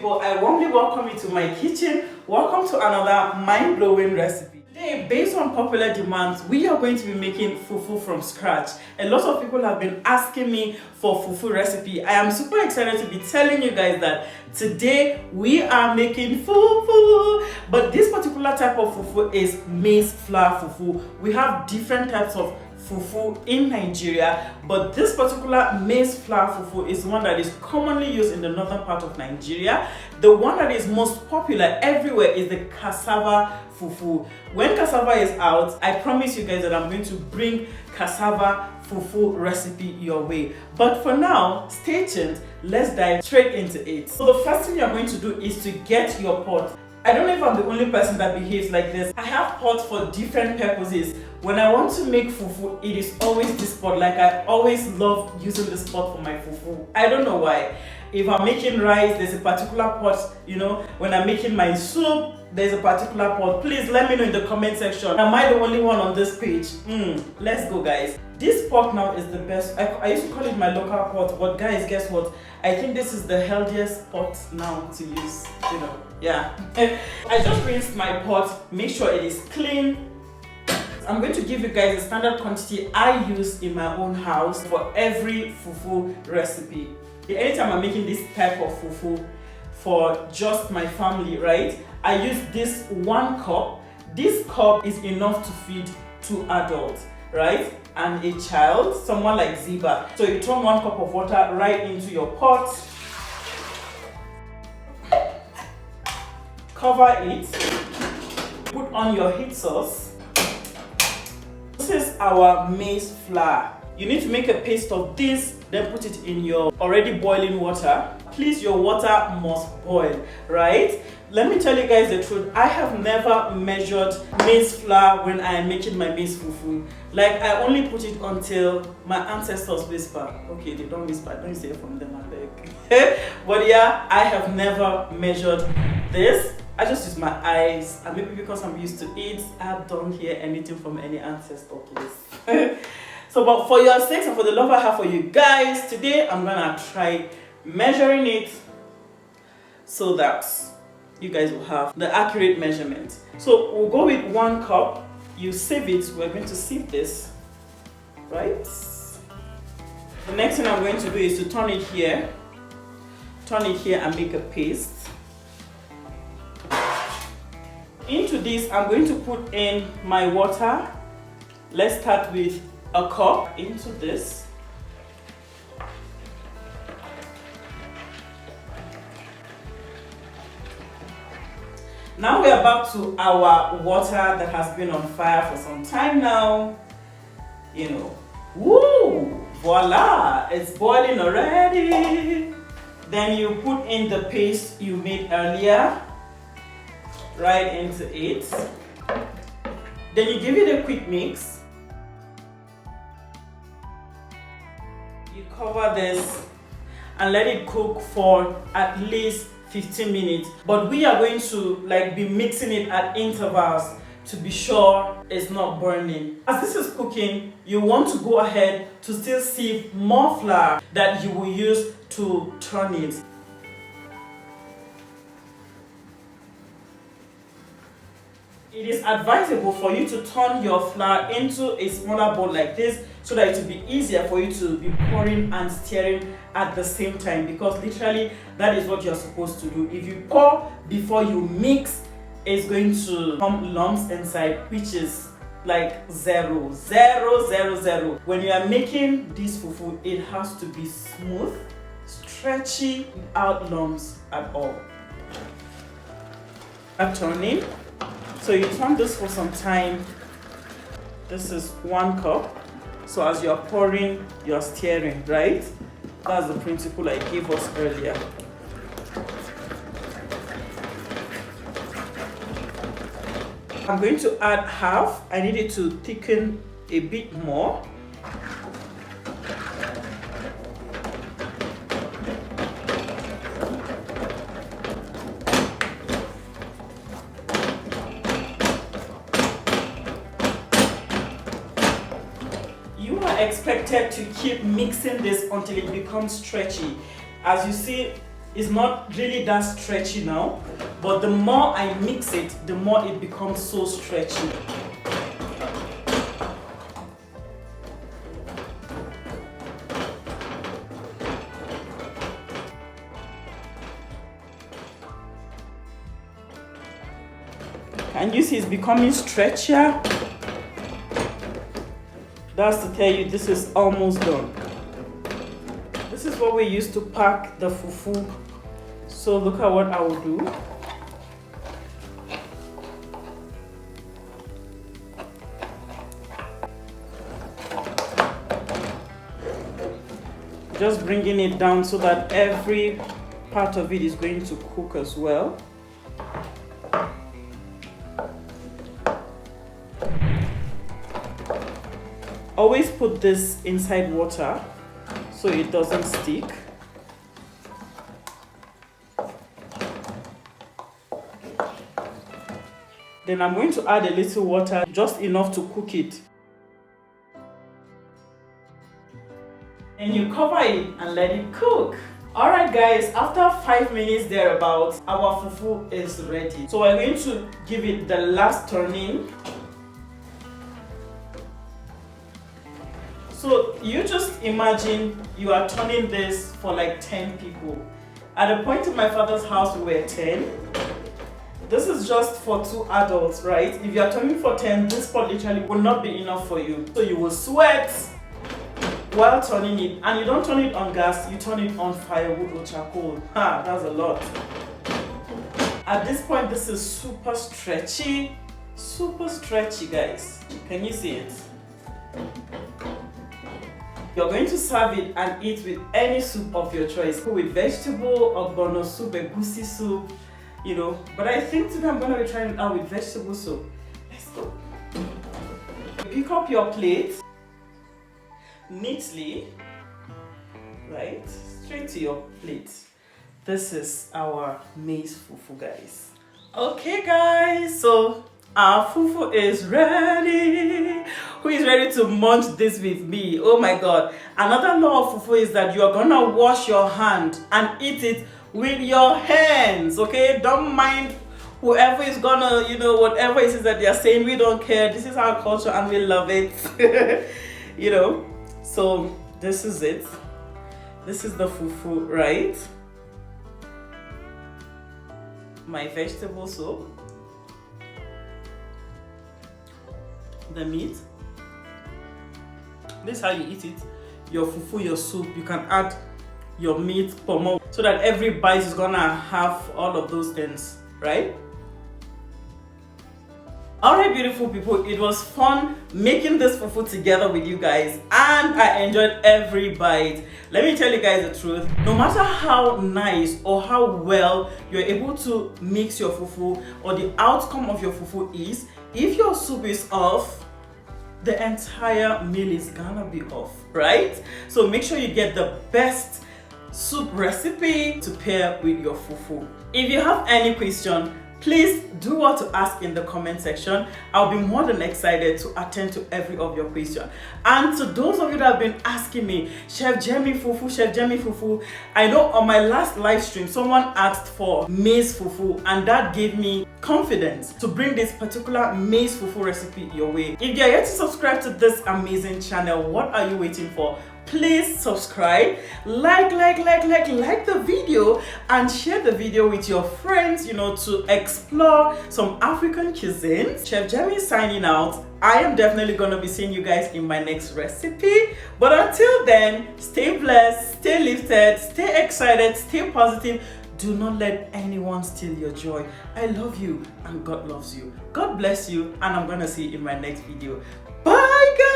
people, I warmly welcome you to my kitchen. Welcome to another mind-blowing recipe. Today, based on popular demands, we are going to be making fufu from scratch. A lot of people have been asking me for fufu recipe. I am super excited to be telling you guys that today we are making fufu. But this particular type of fufu is maize flour fufu. We have different types of fufu in Nigeria, but this particular maize flour fufu is one that is commonly used in the northern part of Nigeria. The one that is most popular everywhere is the cassava fufu. When cassava is out, I promise you guys that I'm going to bring cassava fufu recipe your way. But for now, stay tuned. Let's dive straight into it. So the first thing you're going to do is to get your pot. I don't know if I'm the only person that behaves like this. I have pots for different purposes. When I want to make fufu, it is always this pot. Like, I always love using this pot for my fufu. I don't know why. If I'm making rice, there's a particular pot, you know. When I'm making my soup, there's a particular pot. Please let me know in the comment section. Am I the only one on this page? Let's go, guys. This pot now is the best. I used to call it my local pot, but guys, guess what? I think this is the healthiest pot now to use, you know. Yeah. I just rinsed my pot, make sure it is clean. I'm going to give you guys a standard quantity I use in my own house for every fufu recipe. Anytime I'm making this type of fufu for just my family, right, I use this 1 cup. This cup is enough to feed 2 adults, right, and a child, someone like Ziba. So you turn 1 cup of water right into your pot, cover it, put on your heat source. This is our maize flour. You need to make a paste of this, then put it in your already boiling water. Please, your water must boil, right? Let me tell you guys the truth. I have never measured maize flour when I am making my maize fufu. Like, I only put it until my ancestors whisper. Okay, they don't whisper, don't say it from them, I beg. But yeah, I have never measured this. I just use my eyes, and maybe because I'm used to it, I don't hear anything from any ancestor, please. So, but for your sakes and for the love I have for you guys, today I'm gonna try measuring it so that you guys will have the accurate measurement. So we'll go with 1 cup. You sieve it. We're going to sieve this, right? The next thing I'm going to do is to turn it here and make a paste. Into this, I'm going to put in my water. Let's start with 1 cup into this. Now we're back to our water that has been on fire for some time now. You know, woo, voila, it's boiling already. Then you put in the paste you made earlier, right into it. Then you give it a quick mix. You cover this and let it cook for at least 15 minutes. But we are going to be mixing it at intervals to be sure it's not burning. As this is cooking, you want to go ahead to still sieve more flour that you will use to turn it. It is advisable for you to turn your flour into a smaller bowl like this so that it will be easier for you to be pouring and stirring at the same time, because literally that is what you're supposed to do. If you pour before you mix, it's going to come lumps inside, which is like 0, 0, 0, 0. When you are making this fufu, it has to be smooth, stretchy, without lumps at all. I'm turning. So you turn this for some time. This is 1 cup. So as you're pouring, you're stirring, right? That's the principle I gave us earlier. I'm going to add half. I need it to thicken a bit more. Expected to keep mixing this until it becomes stretchy. As you see, It's not really that stretchy now, but the more I mix it, the more it becomes so stretchy. And you see it's becoming stretchier. That's to tell you this is almost done. This is what we use to pack the fufu. So look at what I will do. Just bringing it down so that every part of it is going to cook as well. Always put this inside water so it doesn't stick. Then I'm going to add a little water, just enough to cook it. And you cover it and let it cook. Alright guys, after 5 minutes thereabouts, our fufu is ready. So we're going to give it the last turning. So you just imagine you are turning this for like 10 people. At a point in my father's house, we were 10. This is just for 2 adults, right? If you are turning for 10, this pot literally will not be enough for you. So you will sweat while turning it. And you don't turn it on gas, you turn it on firewood or charcoal. Ha, that's a lot. At this point, this is super stretchy, guys. Can you see it? You're going to serve it and eat with any soup of your choice. With vegetable, ogbono soup, egusi soup, you know. But I think today I'm going to be trying it out with vegetable soup. Let's go. Pick up your plate neatly, right? Straight to your plate. This is our maize fufu, guys. Okay, guys, so our fufu is ready. Who is ready to munch this with me? Oh my god. Another law of fufu is that you are gonna wash your hand and eat it with your hands, okay? Don't mind whoever is gonna, you know, whatever it is that they are saying. We don't care. This is our culture and we love it. You know, so this is it. This is the fufu, right? My vegetable soup, the meat. This is how you eat it. Your fufu, your soup, you can add your meat, pomo, so that every bite is gonna have all of those things, right? Alright, beautiful people, it was fun making this fufu together with you guys and I enjoyed every bite. Let me tell you guys the truth, no matter how nice or how well you're able to mix your fufu or the outcome of your fufu is, if your soup is off, the entire meal is gonna be off, right? So make sure you get the best soup recipe to pair with your fufu. If you have any question, please do what to ask in the comment section. I'll be more than excited to attend to every of your questions. And to those of you that have been asking me, Chef Jemmy Fufu, I know on my last live stream, someone asked for maize fufu and that gave me confidence to bring this particular maize fufu recipe your way. If you're yet to subscribe to this amazing channel, what are you waiting for? Please subscribe, like the video and share the video with your friends, you know, to explore some African cuisines. Chef Jemmy signing out. I am definitely going to be seeing you guys in my next recipe. But until then, stay blessed, stay lifted, stay excited, stay positive. Do not let anyone steal your joy. I love you and God loves you. God bless you and I'm going to see you in my next video. Bye, guys!